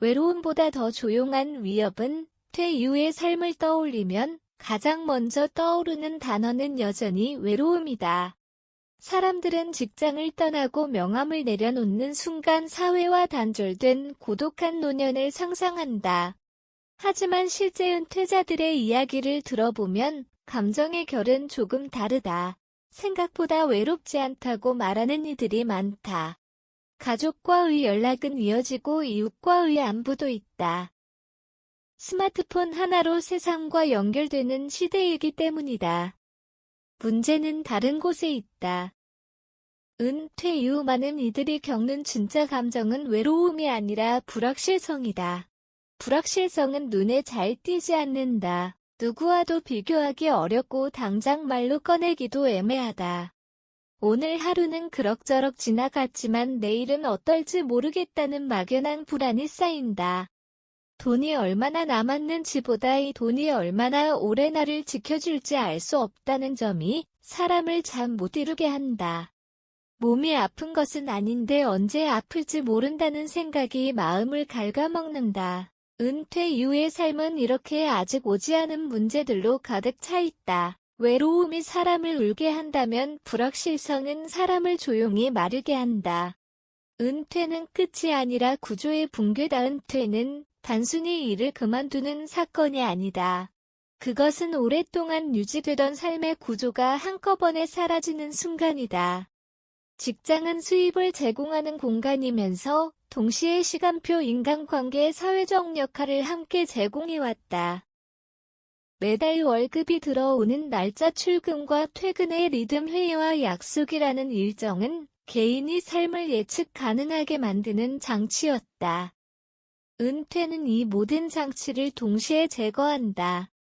외로움보다 더 조용한 위협은 퇴이후의 삶을 떠올리면 가장 먼저 떠오르는 단어는 여전히 외로움이다. 사람들은 직장을 떠나고 명함을 내려놓는 순간 사회와 단절된 고독한 노년을 상상한다. 하지만 실제 은퇴자들의 이야기를 들어보면 감정의 결은 조금 다르다. 생각보다 외롭지 않다고 말하는 이들이 많다. 가족과의 연락은 이어지고 이웃과의 안부도 있다. 스마트폰 하나로 세상과 연결되는 시대이기 때문이다. 문제는 다른 곳에 있다. 은퇴 이후 많은 이들이 겪는 진짜 감정은 외로움이 아니라 불확실성이다. 불확실성은 눈에 잘 띄지 않는다. 누구와도 비교하기 어렵고 당장 말로 꺼내기도 애매하다. 오늘 하루는 그럭저럭 지나갔지만 내일은 어떨지 모르겠다는 막연한 불안이 쌓인다. 돈이 얼마나 남았는지보다 이 돈이 얼마나 오래 나를 지켜줄지 알 수 없다는 점이 사람을 잠 못 이루게 한다. 몸이 아픈 것은 아닌데 언제 아플지 모른다는 생각이 마음을 갉아먹는다. 은퇴 이후의 삶은 이렇게 아직 오지 않은 문제들로 가득 차 있다. 외로움이 사람을 울게 한다면 불확실성은 사람을 조용히 마르게 한다. 은퇴는 끝이 아니라 구조의 붕괴다. 은퇴는 단순히 일을 그만두는 사건이 아니다. 그것은 오랫동안 유지되던 삶의 구조가 한꺼번에 사라지는 순간이다. 직장은 수입을 제공하는 공간이면서 동시에 시간표, 인간관계, 사회적 역할을 함께 제공해왔다. 매달 월급이 들어오는 날짜, 출근과 퇴근의 리듬, 회의와 약속이라는 일정은 개인이 삶을 예측 가능하게 만드는 장치였다. 은퇴는 이 모든 장치를 동시에 제거한다.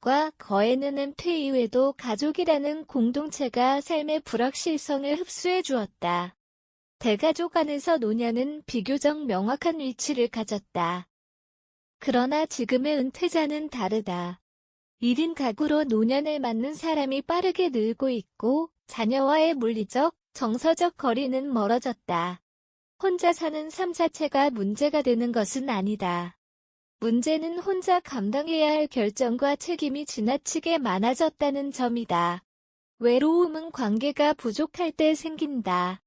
과 거에는 은퇴 이후에도 가족이라는 공동체가 삶의 불확실성을 흡수해 주었다. 대가족 안에서 노년은 비교적 명확한 위치를 가졌다. 그러나 지금의 은퇴자는 다르다. 1인 가구로 노년을 맞는 사람이 빠르게 늘고 있고 자녀와의 물리적, 정서적 거리는 멀어졌다. 혼자 사는 삶 자체가 문제가 되는 것은 아니다. 문제는 혼자 감당해야 할 결정과 책임이 지나치게 많아졌다는 점이다. 외로움은 관계가 부족할 때 생긴다.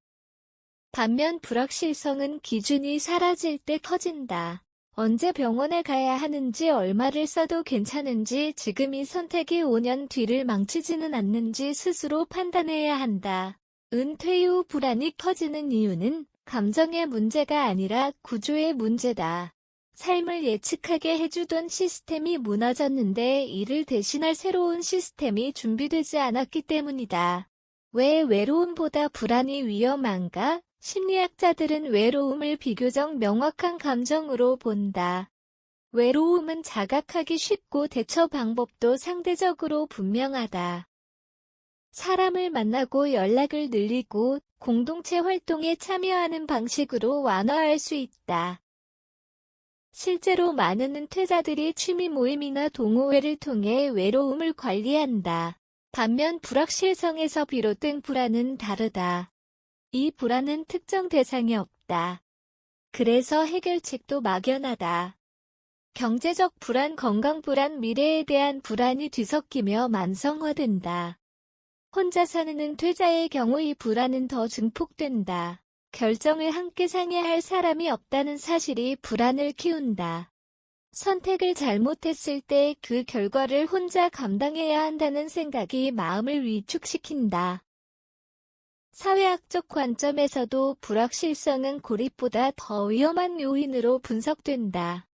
반면 불확실성은 기준이 사라질 때 커진다. 언제 병원에 가야 하는지, 얼마를 써도 괜찮은지, 지금 이 선택이 5년 뒤를 망치지는 않는지 스스로 판단해야 한다. 은퇴 후 불안이 커지는 이유는 감정의 문제가 아니라 구조의 문제다. 삶을 예측하게 해주던 시스템이 무너졌는데 이를 대신할 새로운 시스템이 준비되지 않았기 때문이다. 왜 외로움보다 불안이 위험한가? 심리학자들은 외로움을 비교적 명확한 감정으로 본다. 외로움은 자각하기 쉽고 대처 방법도 상대적으로 분명하다. 사람을 만나고 연락을 늘리고 공동체 활동에 참여하는 방식으로 완화할 수 있다. 실제로 많은 은퇴자들이 취미 모임이나 동호회를 통해 외로움을 관리한다. 반면 불확실성에서 비롯된 불안은 다르다. 이 불안은 특정 대상이 없다. 그래서 해결책도 막연하다. 경제적 불안, 건강 불안, 미래에 대한 불안이 뒤섞이며 만성화된다. 혼자 사는 은퇴자의 경우 이 불안은 더 증폭된다. 결정을 함께 상의할 사람이 없다는 사실이 불안을 키운다. 선택을 잘못했을 때 그 결과를 혼자 감당해야 한다는 생각이 마음을 위축시킨다. 사회학적 관점에서도 불확실성은 고립보다 더 위험한 요인으로 분석된다.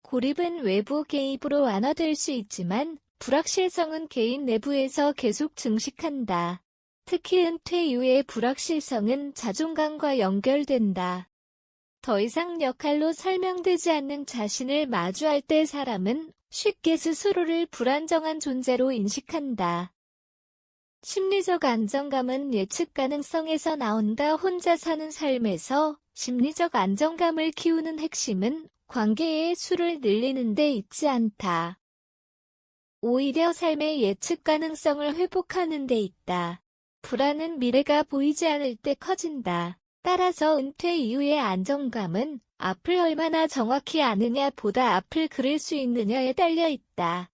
고립은 외부 개입으로 완화될 수 있지만 불확실성은 개인 내부에서 계속 증식한다. 특히 은퇴 이후의 불확실성은 자존감과 연결된다. 더 이상 역할로 설명되지 않는 자신을 마주할 때 사람은 쉽게 스스로를 불안정한 존재로 인식한다. 심리적 안정감은 예측 가능성에서 나온다. 혼자 사는 삶에서 심리적 안정감을 키우는 핵심은 관계의 수를 늘리는 데 있지 않다. 오히려 삶의 예측 가능성을 회복하는 데 있다. 불안은 미래가 보이지 않을 때 커진다. 따라서 은퇴 이후의 안정감은 앞을 얼마나 정확히 아느냐 보다 앞을 그릴 수 있느냐에 달려 있다.